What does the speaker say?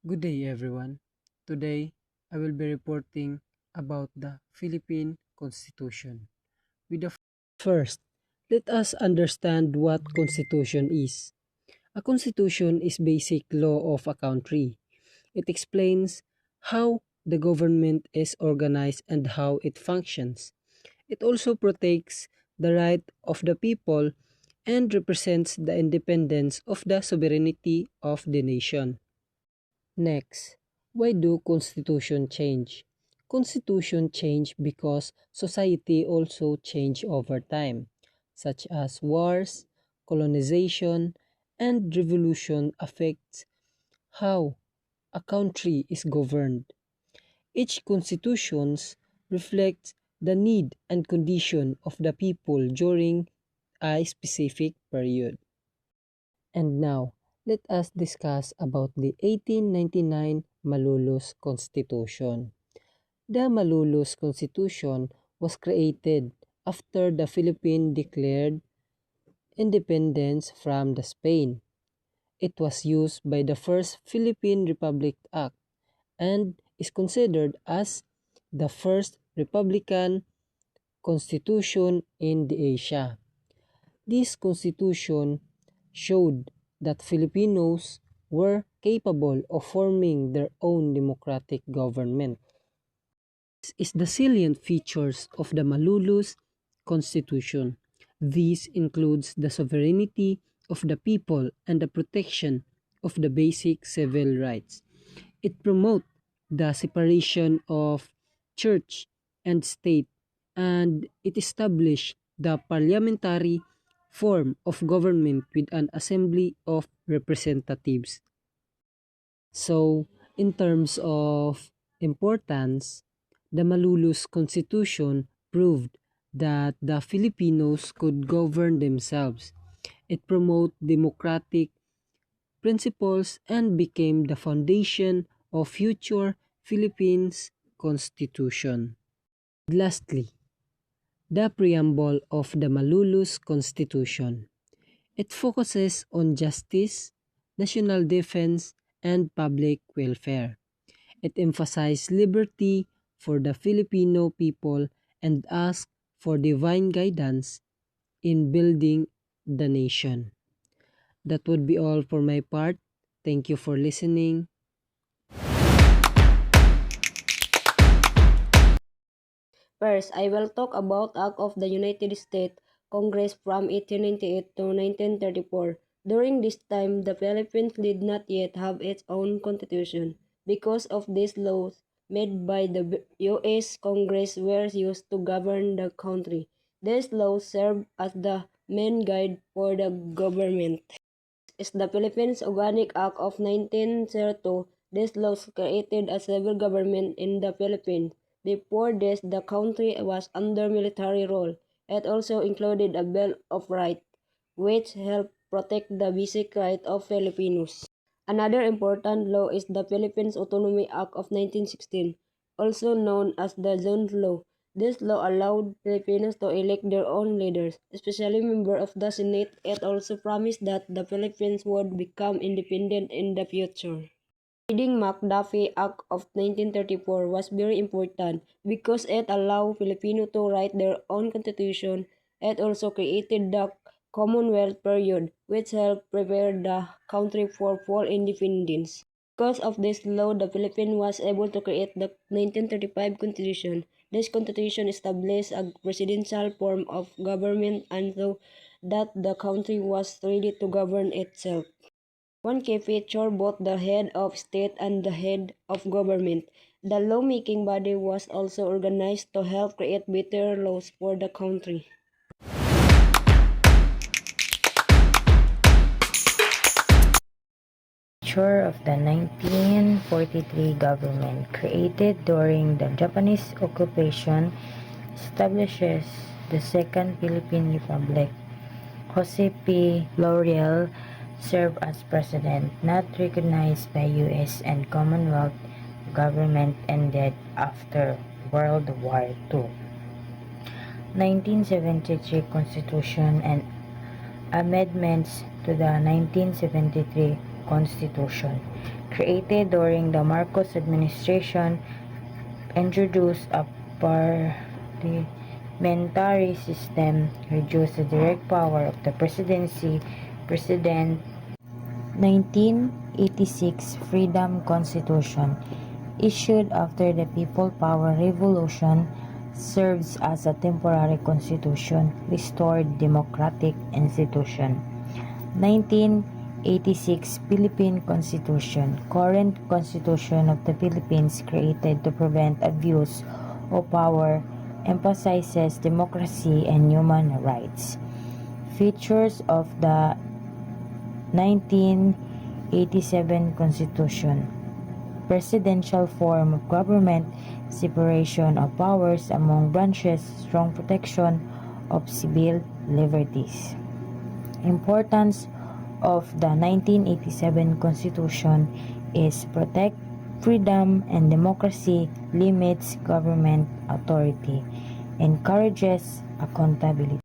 Good day, everyone. Today, I will be reporting about the Philippine Constitution. With the first, let us understand what Constitution is. A Constitution is basic law of a country. It explains how the government is organized and how it functions. It also protects the right of the people and represents the independence of the sovereignty of the nation. Next, why do constitution change? Constitution change because society also change over time, such as wars, colonization, and revolution affects how a country is governed. Each constitutions reflects the need and condition of the people during a specific period. And now, let us discuss about the 1899 Malolos Constitution. The Malolos Constitution was created after the Philippines declared independence from the Spain. It was used by the first Philippine Republic Act and is considered as the first republican constitution in the Asia. This constitution showed that Filipinos were capable of forming their own democratic government. This is the salient features of the Malulus Constitution. This includes the sovereignty of the people and the protection of the basic civil rights. It promotes the separation of church and state, and it established the parliamentary form of government with an assembly of representatives. So, in terms of importance, the Malulus Constitution proved that the Filipinos could govern themselves. It promoted democratic principles and became the foundation of future Philippines Constitution. Lastly, the preamble of the Malulus Constitution. It focuses on justice, national defense, and public welfare. It emphasizes liberty for the Filipino people and asks for divine guidance in building the nation. That would be all for my part. Thank you for listening. First, I will talk about Act of the United States Congress from 1898 to 1934. During this time, the Philippines did not yet have its own constitution. Because of these laws made by the U.S. Congress were used to govern the country. These laws serve as the main guide for the government. Is the Philippines Organic Act of 1902. These laws created a civil government in the Philippines. Before this, the country was under military rule. It also included a Bill of Rights, which helped protect the basic rights of Filipinos. Another important law is the Philippines Autonomy Act of 1916, also known as the Jones Law. This law allowed Filipinos to elect their own leaders, especially members of the Senate. It also promised that the Philippines would become independent in the future. Reading McDuffie Act of 1934 was very important because it allowed Filipinos to write their own constitution. It also created the Commonwealth period, which helped prepare the country for full independence. Because of this law, the Philippines was able to create the 1935 Constitution. This constitution established a presidential form of government and so that the country was ready to govern itself. One key feature both the head of state and the head of government. The lawmaking body was also organized to help create better laws for the country. Structure of the 1943 government created during the Japanese occupation establishes the Second Philippine Republic. Jose P. Laurel served as president, not recognized by U.S. and Commonwealth government ended after World War II. 1973 Constitution and amendments to the 1973 Constitution, created during the Marcos administration, introduced a parliamentary system, reduced the direct power of the presidency. President 1986 Freedom Constitution, issued after the People Power Revolution, serves as a temporary constitution, restored democratic institution. 1986 Philippine Constitution, current constitution of the Philippines created to prevent abuse of power, emphasizes democracy and human rights. Features of the 1987 Constitution: presidential form of government, separation of powers among branches, strong protection of civil liberties. Importance of the 1987 Constitution is protect freedom and democracy, limits government authority, encourages accountability.